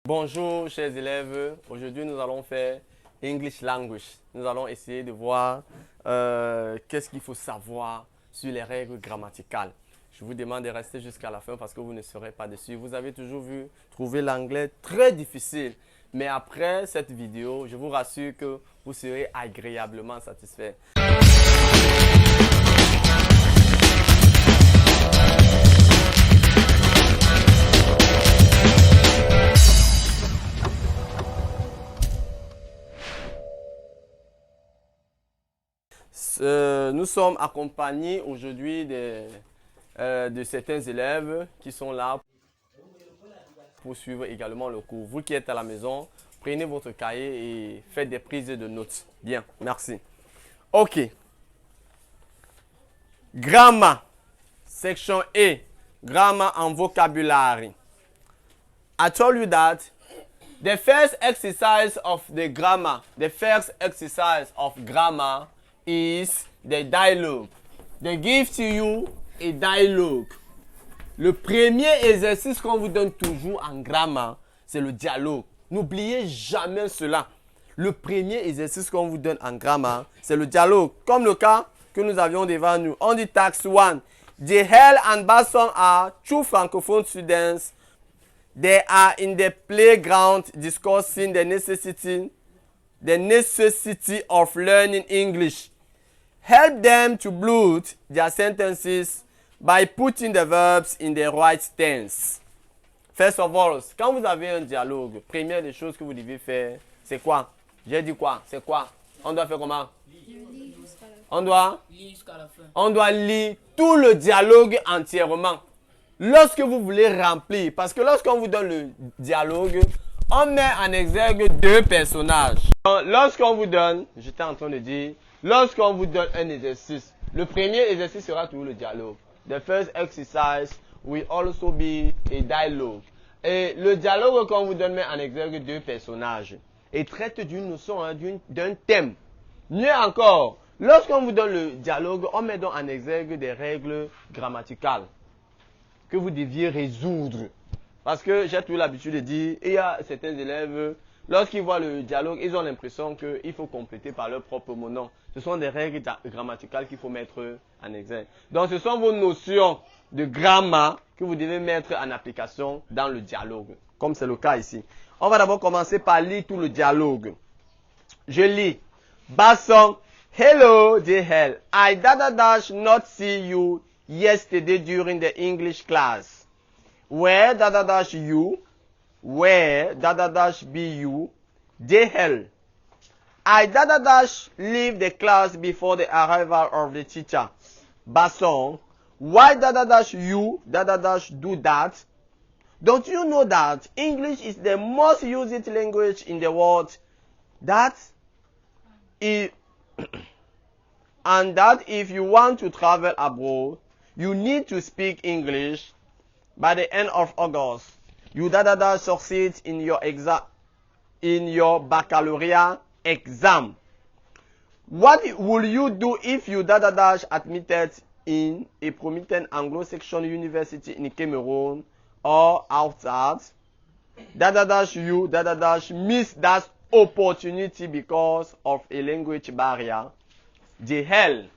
Bonjour chers élèves, aujourd'hui nous allons faire English Language. Nous allons essayer de voir qu'est-ce qu'il faut savoir sur les règles grammaticales. Je vous demande de rester jusqu'à la fin parce que vous ne serez pas déçus. Vous avez toujours vu trouver l'anglais très difficile. Mais après cette vidéo, je vous rassure que vous serez agréablement satisfait. Nous sommes accompagnés aujourd'hui de certains élèves qui sont là pour suivre également le cours. Vous qui êtes à la maison, prenez votre cahier et faites des prises de notes. Bien, merci. Ok. Grammar. Section A. Grammar and vocabulary. I told you that the first exercise of grammar is the dialogue. They give to you a dialogue. Le premier exercice qu'on vous donne toujours en grammaire, c'est le dialogue. N'oubliez jamais cela. Le premier exercice qu'on vous donne en grammaire, c'est le dialogue. Comme le cas que nous avions devant nous. On dit task 1. Jehel and Basson are two francophone students. They are in the playground discussing the necessity of learning English. Help them to build their sentences by putting the verbs in the right tense. First of all, quand vous avez un dialogue, première des choses que vous devez faire, c'est quoi? J'ai dit quoi? C'est quoi? On doit faire comment? On doit lire tout le dialogue entièrement. Lorsque vous voulez remplir, parce que lorsqu'on vous donne le dialogue, on met en exergue deux personnages. Lorsqu'on vous donne, j'étais en train de dire, lorsqu'on vous donne un exercice, le premier exercice sera toujours le dialogue. The first exercise will also be a dialogue. Et le dialogue qu'on vous donne met en exergue deux personnages et traite d'une notion, d'un thème. Mieux encore, lorsqu'on vous donne le dialogue, on met donc en exergue des règles grammaticales que vous deviez résoudre. Parce que j'ai toujours l'habitude de dire, il y a certains élèves, lorsqu'ils voient le dialogue, ils ont l'impression qu'il faut compléter par leur propre mot. Non, ce sont des règles grammaticales qu'il faut mettre en exergue. Donc, ce sont vos notions de grammaire que vous devez mettre en application dans le dialogue, comme c'est le cas ici. On va d'abord commencer par lire tout le dialogue. Je lis. Basson, hello, Jehel. I not see you yesterday during the English class. Where you? Where be you? Jehel. I leave the class before the arrival of the teacher. Basson. Why you do that? Don't you know that English is the most used language in the world? And that if you want to travel abroad, you need to speak English. By the end of August, you succeed in your baccalaureate exam. What will you do if you admitted in a prominent Anglo-Saxon university in Cameroon or outside? You miss that opportunity because of a language barrier. Jehel.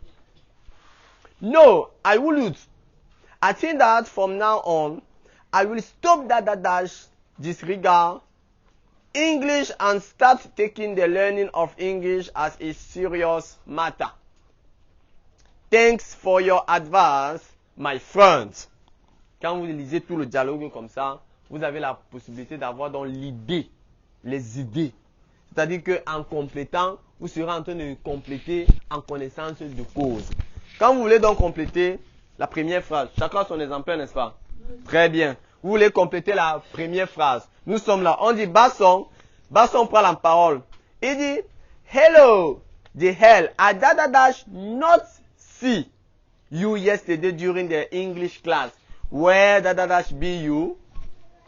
No, I wouldn't. I think that from now on, I will stop disregard English and start taking the learning of English as a serious matter. Thanks for your advice, my friend. Quand vous lisez tout le dialogue comme ça, vous avez la possibilité d'avoir dans l'idée, les idées. C'est-à-dire qu'en complétant, vous serez en train de compléter en connaissance de cause. Quand vous voulez donc compléter la première phrase, chacun a son exemplaire, n'est-ce pas? Très bien. Vous voulez compléter la première phrase. Nous sommes là. On dit Basson. Basson prend la parole. Il dit, hello, Jehel. I not see you yesterday during the English class. Where be you?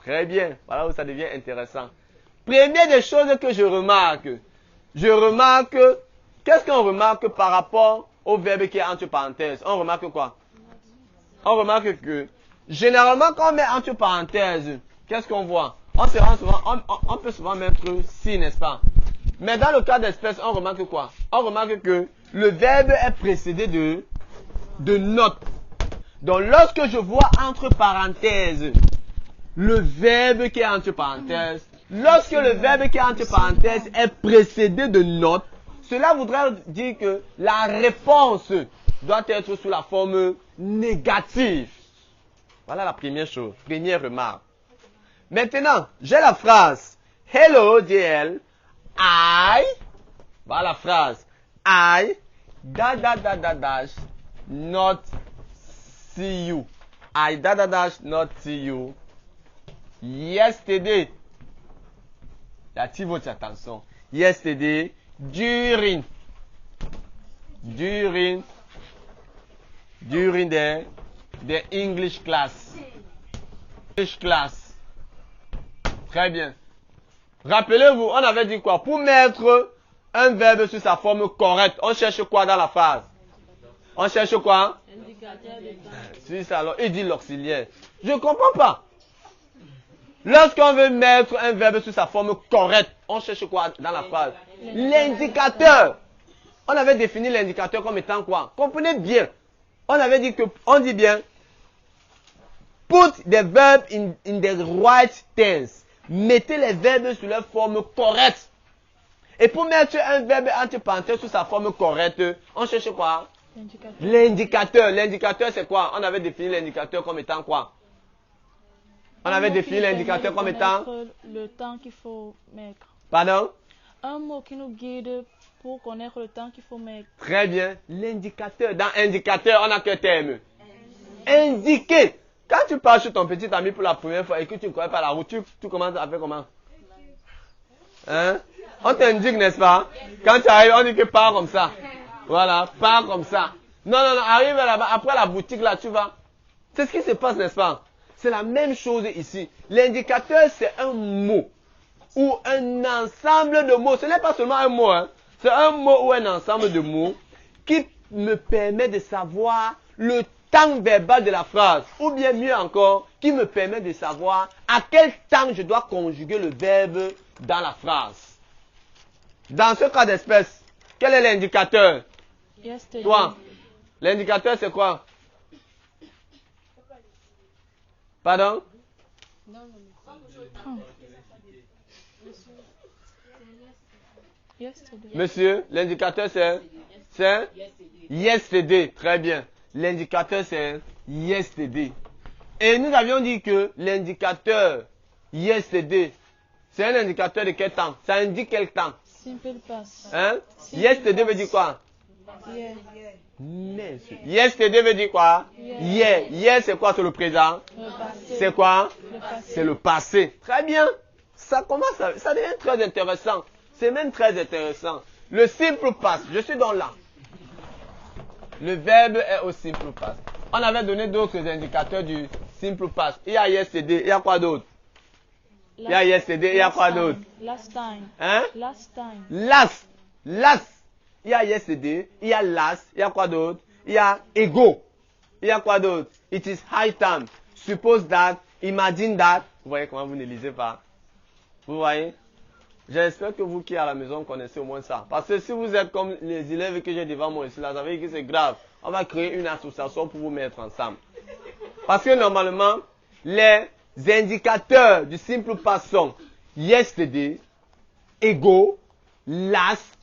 Très bien. Voilà où ça devient intéressant. Première des choses que je remarque, qu'est-ce qu'on remarque par rapport au verbe qui est entre parenthèses? On remarque quoi? On remarque que, généralement, quand on met entre parenthèses, qu'est-ce qu'on voit? on peut souvent mettre si, n'est-ce pas? Mais dans le cas d'espèce, on remarque quoi? On remarque que le verbe est précédé de not. Donc, lorsque je vois entre parenthèses le verbe qui est entre parenthèses, lorsque le verbe qui est entre parenthèses est précédé de not, cela voudrait dire que la réponse doit être sous la forme négative. Voilà la première chose, première remarque. Maintenant, j'ai la phrase Hello, DL. Voilà la phrase. Dash, not see you. Dash, not see you. Yesterday. J'attire votre attention. Yesterday, during the English class. English class. Très bien. Rappelez-vous, on avait dit quoi? Pour mettre un verbe sur sa forme correcte, on cherche quoi dans la phrase? On cherche quoi? Indicateur de temps. C'est ça, alors, il dit l'auxiliaire. Je ne comprends pas. Lorsqu'on veut mettre un verbe sur sa forme correcte, on cherche quoi dans la phrase? L'indicateur. On avait défini l'indicateur comme étant quoi? Comprenez bien. On avait dit que, on dit bien, put the verb in the right tense. Mettez les verbes sur leur forme correcte. Et pour mettre un verbe entre parenthèses sur sa forme correcte, on cherche quoi? L'indicateur. L'indicateur, c'est quoi? On avait défini l'indicateur comme étant quoi? On avait défini l'indicateur comme étant le temps qu'il faut mettre. Pardon? Un mot qui nous guide pour connaître le temps qu'il faut mettre. Très bien. L'indicateur. Dans indicateur, on a quel terme? Indiquer. Quand tu pars chez ton petit ami pour la première fois et que tu ne connais pas la route, tu commences à faire comment? Hein? On t'indique, n'est-ce pas? Quand tu arrives, on dit que pars comme ça. Voilà, pars comme ça. Non, arrive là-bas, après la boutique là, tu vas. C'est ce qui se passe, n'est-ce pas? C'est la même chose ici. L'indicateur, c'est un mot ou un ensemble de mots. Ce n'est pas seulement un mot, hein. C'est un mot ou un ensemble de mots qui me permet de savoir le temps verbal de la phrase. Ou bien mieux encore, qui me permet de savoir à quel temps je dois conjuguer le verbe dans la phrase. Dans ce cas d'espèce, quel est l'indicateur? Yesterday. Toi, l'indicateur c'est quoi? Pardon? Yesterday. Monsieur, l'indicateur c'est yesterday. Très bien. L'indicateur c'est yesterday. Et nous avions dit que l'indicateur yesterday, c'est un indicateur de quel temps? Ça indique quel temps? Simple past. Hein? Yesterday veut dire quoi? Yeah. Yesterday veut dire quoi? Hier. Hier c'est quoi? C'est le présent? C'est quoi? C'est le passé. Très bien. Ça commence ça devient très intéressant. C'est même très intéressant. Le simple past. Je suis donc là. Le verbe est au simple past. On avait donné d'autres indicateurs du simple past. Il y a yesterday. Il y a quoi d'autre? Il y a yesterday. Il y a quoi d'autre? Last time. Hein? Last time. Last. Il y a yesterday. Il y a last. Il y a quoi d'autre? Il y a ago. Il y a quoi d'autre? It is high time. Suppose that. Imagine that. Vous voyez comment vous ne lisez pas? Vous voyez? J'espère que vous qui êtes à la maison connaissez au moins ça. Parce que si vous êtes comme les élèves que j'ai devant moi ici, là, ça veut dire que c'est grave. On va créer une association pour vous mettre ensemble. Parce que normalement, les indicateurs du simple past sont yesterday, ago, last,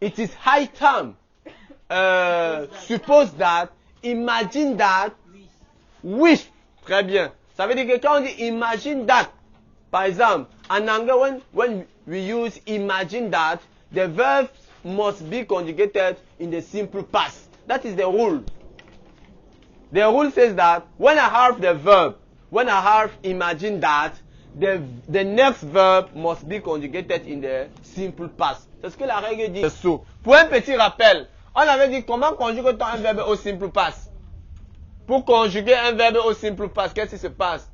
it is high time, suppose that, imagine that, wish. Très bien. Ça veut dire que quand on dit imagine that, par exemple, en anglais, when we use imagine that, the verbs must be conjugated in the simple past. That is the rule. The rule says that when I have the verb, when I have imagine that, the next verb must be conjugated in the simple past. C'est ce que la règle dit. Pour un petit rappel, on avait dit comment conjuguer-t-on un verbe au simple past? Pour conjuguer un verbe au simple past, qu'est-ce qui se passe?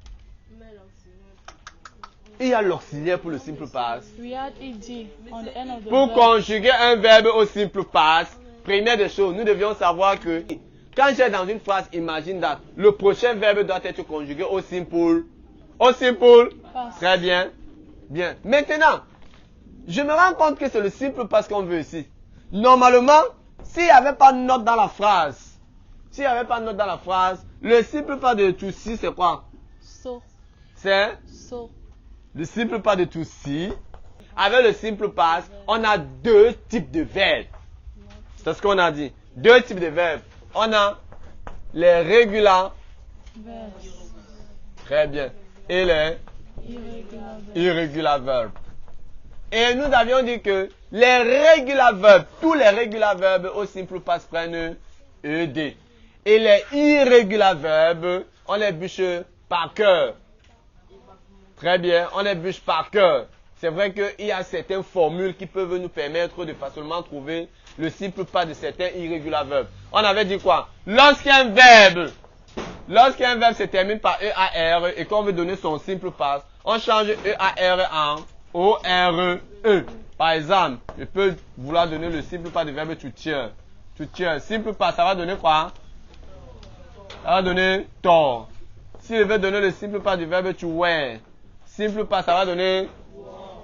Il y a l'auxiliaire pour le simple past. We add ed on the end of the Pour verb. conjuguer un verbe au simple past, première des choses, nous devions savoir que quand j'ai dans une phrase imagine that, le prochain verbe doit être conjugué au simple Au simple. Passe. Très bien. Bien. Maintenant, je me rends compte que c'est le simple passe qu'on veut ici. Normalement, s'il n'y avait pas de note dans la phrase, le simple pas de tout ci, c'est quoi? So. C'est So. le simple pas de tout ci. Avec le simple passe, on a deux types de verbes. C'est ce qu'on a dit. Deux types de verbes. On a les regular, Verbe. très bien, et les Irrégular verbe. irregular verbs. Et nous avions dit que les regular verbs, tous les regular verbs au simple passe prennent ED. Et les irregular verbs, on les bûche par cœur. Très bien, on les bûche par cœur. C'est vrai qu'il y a certaines formules qui peuvent nous permettre de facilement trouver le simple pas de certains irregular verbs. On avait dit quoi? Lorsqu'un verbe se termine par EAR et qu'on veut donner son simple passe, on change EAR en ORE. Par exemple, je peux vouloir donner le simple pas du verbe to tiens. To tiens. Simple pas, ça va donner quoi? Ça va donner tort. Si je veux donner le simple pas du verbe to wear, simple pas, ça va donner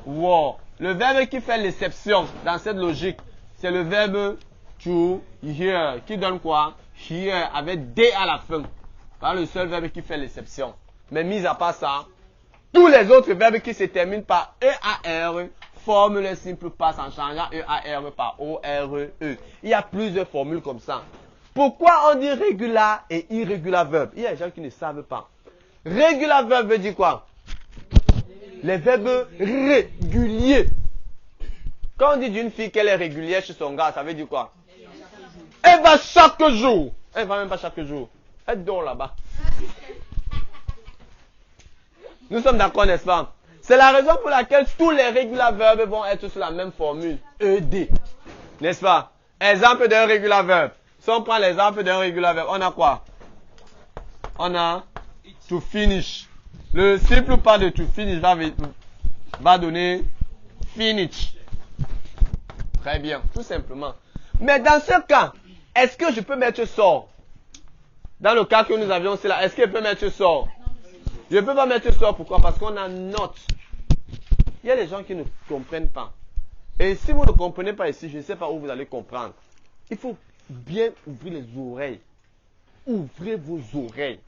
war. Le verbe qui fait l'exception dans cette logique, c'est le verbe to hear, qui donne quoi? Hear, avec D à la fin. C'est le seul verbe qui fait l'exception. Mais mis à part ça, tous les autres verbes qui se terminent par EAR forment le simple passe en changeant EAR par ORE. Il y a plusieurs formules comme ça. Pourquoi on dit regular et irregular verb? Il y a des gens qui ne savent pas. Regular verb veut dire quoi? Les verbes réguliers. Quand on dit d'une fille qu'elle est régulière chez son gars, ça veut dire quoi? Elle va chaque jour. Elle va même pas chaque jour. Elle dort là-bas. Nous sommes d'accord, n'est-ce pas? C'est la raison pour laquelle tous les regular verbs vont être sur la même formule, ED. N'est-ce pas? Exemple d'un regular verb. Si on prend l'exemple d'un regular verb, on a quoi? On a to finish. Le simple pas de to finish va donner finish. Très bien, tout simplement. Mais dans ce cas, est-ce que je peux mettre sort? Dans le cas que nous avions ici là, est-ce que je peux mettre sort? Je ne peux pas mettre sort, pourquoi? Parce qu'on a not. Il y a des gens qui ne comprennent pas. Et si vous ne comprenez pas ici, je ne sais pas où vous allez comprendre. Il faut bien ouvrir les oreilles. Ouvrez vos oreilles.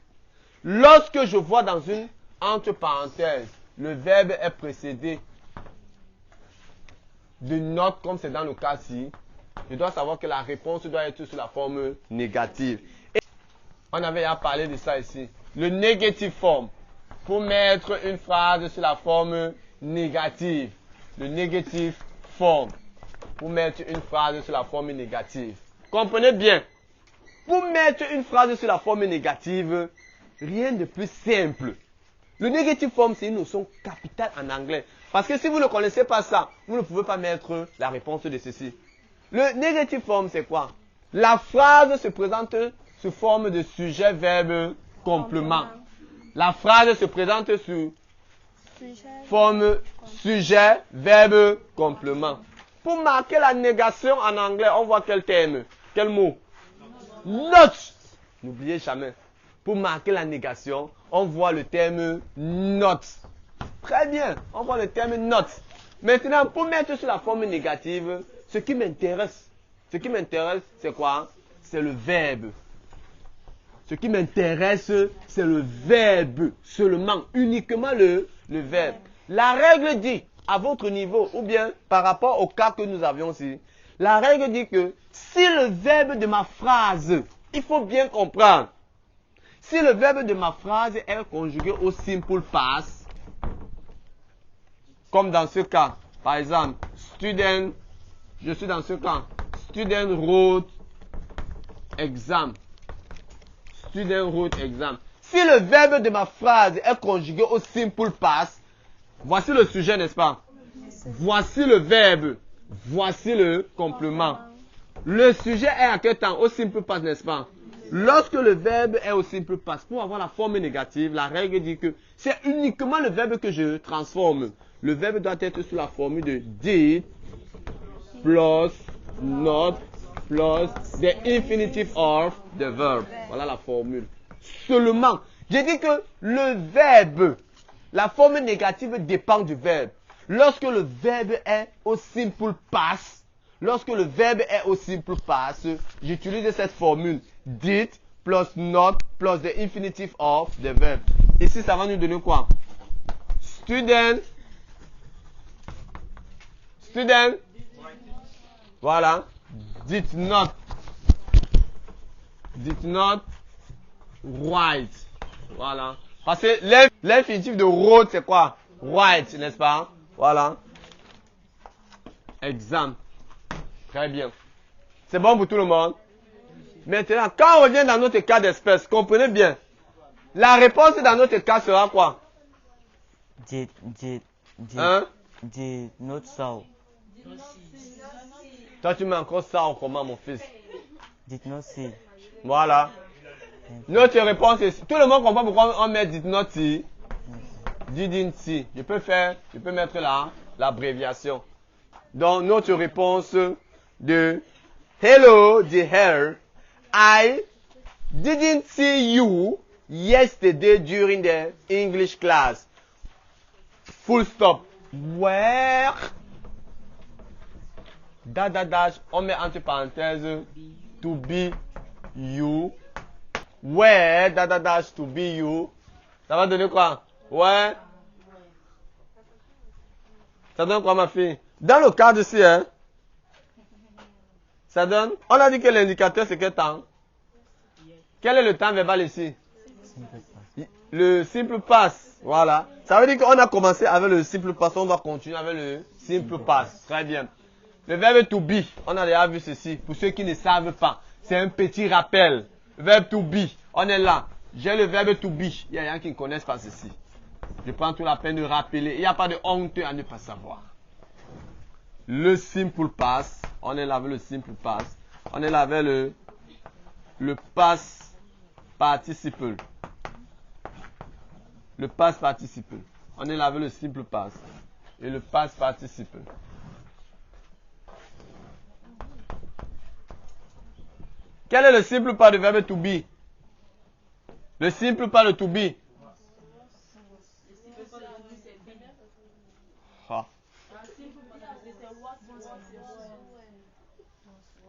Lorsque je vois dans une entre parenthèses, le verbe est précédé de not, comme c'est dans le cas-ci, je dois savoir que la réponse doit être sur la forme négative. Et on avait déjà parlé de ça ici. Le negative form. Pour mettre une phrase sur la forme négative. Le negative form. Pour mettre une phrase sur la forme négative. Comprenez bien. Pour mettre une phrase sur la forme négative, rien de plus simple. Le negative form, c'est une notion capitale en anglais. Parce que si vous ne connaissez pas ça, vous ne pouvez pas mettre la réponse de ceci. Le negative form, c'est quoi? La phrase se présente sous forme de sujet, verbe, complément. La phrase se présente sous forme sujet, verbe, complément. Pour marquer la négation en anglais, on voit quel terme? Quel mot? Not. N'oubliez jamais. Pour marquer la négation, on voit le terme not. Très bien, on voit le terme not. Maintenant, pour mettre sur la forme négative, ce qui m'intéresse, c'est quoi? C'est le verbe. Ce qui m'intéresse, c'est le verbe seulement, uniquement le verbe. La règle dit, à votre niveau, ou bien par rapport au cas que nous avions ici, la règle dit que si le verbe de ma phrase, il faut bien comprendre, si le verbe de ma phrase est conjugué au simple past, comme dans ce cas, par exemple, student, je suis dans ce cas, student wrote exam. Student wrote exam. Si le verbe de ma phrase est conjugué au simple past, voici le sujet, n'est-ce pas? Voici le verbe. Voici le complément. Le sujet est à quel temps? Au simple past, n'est-ce pas? Lorsque le verbe est au simple past, pour avoir la forme négative, la règle dit que c'est uniquement le verbe que je transforme. Le verbe doit être sous la formule de did plus not plus the infinitive of the verb. Voilà la formule. Seulement, j'ai dit que le verbe La forme négative dépend du verbe. Lorsque le verbe est au simple past, j'utilise cette formule. Did plus not plus the infinitive of the verb. Ici, ça va nous donner quoi? Student. Voilà. Did not write. Voilà. Parce que l'infinitif de wrote, c'est quoi? Write, n'est-ce pas? Voilà. Exemple. Très bien. C'est bon pour tout le monde? Maintenant, quand on revient dans notre cas d'espèce, comprenez bien. La réponse dans notre cas sera quoi? Did not saw. Toi, tu mets encore ça en comment, mon fils? Did not see. Voilà. Notre réponse est... Tout le monde comprend pourquoi on met did not see. Didn't see. Je peux mettre là l'abréviation. Donc, notre réponse de Hello, dear. I didn't see you yesterday during the English class. Full stop. Where? Dash, on met entre parenthèses to be you. Where? Dash, to be you. Ça va donner quoi? Ouais. Ça donne quoi, ma fille? Dans le cadre ici, hein? Ça donne? On a dit que l'indicateur, c'est quel temps? Quel est le temps verbal ici? Le simple pass. Voilà. Ça veut dire qu'on a commencé avec le simple pass. On va continuer avec le simple pass. Très bien. Le verbe to be. On a déjà vu ceci. Pour ceux qui ne savent pas. C'est un petit rappel. Le verbe to be. On est là. J'ai le verbe to be. Il y a rien qui ne connaissent pas ceci. Je prends toute la peine de rappeler. Il n'y a pas de honte à ne pas savoir. Le simple pass. On est là avec le simple pass. On est là avec le past participle. Le past participle. On est là avec le simple pass. Et le past participle. Quel est le simple pas du verbe to be? Le simple pas de to be. Ah.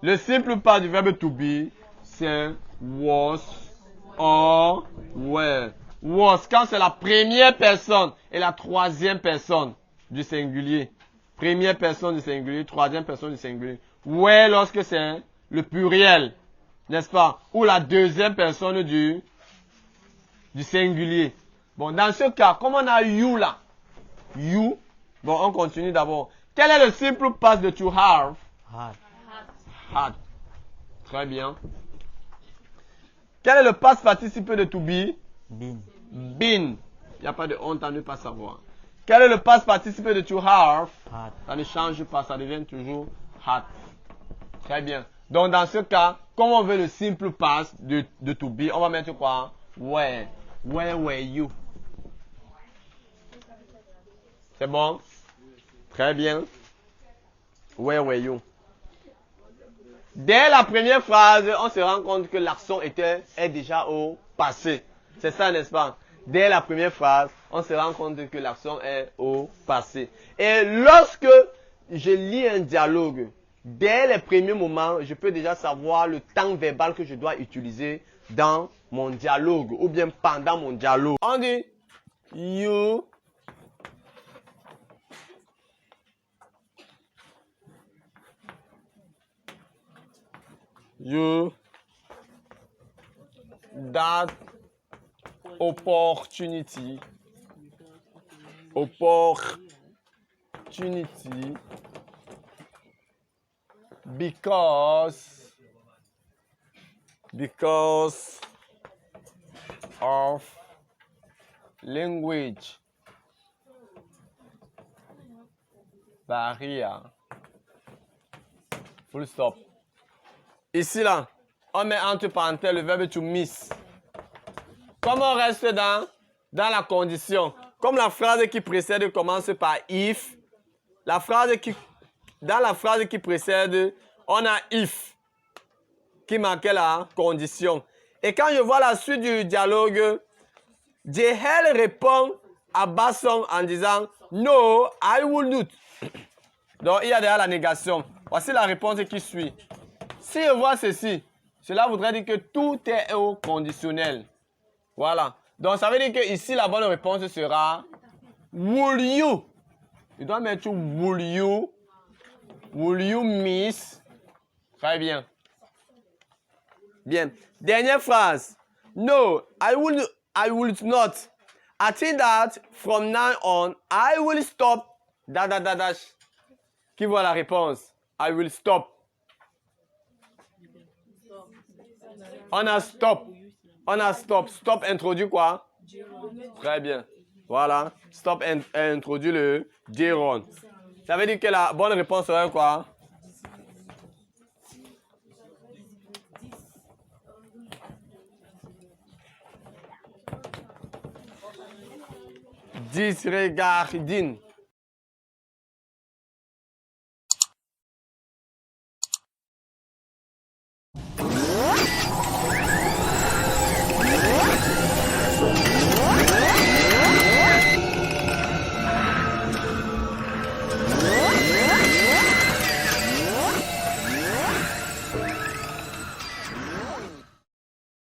Le simple pas du verbe to be, c'est was or were. Was quand c'est la première personne et la troisième personne du singulier. Première personne du singulier, troisième personne du singulier. Were lorsque c'est le pluriel. N'est-ce pas? Ou la deuxième personne du singulier. Bon, dans ce cas, comme on a you là, you, bon, on continue d'abord. Quel est le simple past de to have? Had. Très bien. Quel est le past participe de to be? Been. Been. Il n'y a pas de honte à ne pas savoir. Quel est le past participe de to have? Had. Ça ne change pas, ça devient toujours had. Très bien. Donc, dans ce cas, comme on veut le simple past de to be, on va mettre quoi? Where. Where were you? C'est bon? Très bien. Where were you? Dès la première phrase, on se rend compte que l'accent est déjà au passé. C'est ça, n'est-ce pas? Dès la première phrase, on se rend compte que l'accent est au passé. Et lorsque je lis un dialogue, dès les premiers moments, je peux déjà savoir le temps verbal que je dois utiliser dans mon dialogue ou bien pendant mon dialogue. On dit you that opportunity because of language barrier. Full stop. Ici là, on met entre parenthèses le verbe to miss. Comme on reste dans la condition, comme la phrase qui précède commence par if, dans la phrase qui précède, on a if qui marquait la condition. Et quand je vois la suite du dialogue, Jehel répond à basse son en disant no, I will not. Donc, il y a déjà la négation. Voici la réponse qui suit. Si je vois ceci, cela voudrait dire que tout est au conditionnel. Voilà. Donc, ça veut dire que ici, la bonne réponse sera will you. Tu dois mettre will you. Will you miss? Très bien. Bien. Dernière phrase. No, I will not. I think that from now on, I will stop. Dash. Qui voit la réponse? I will stop. On a stop. On a stop. Stop introduit quoi? Très bien. Voilà. Stop introduit le gerund. Ça veut dire que la bonne réponse serait quoi? Disregarding.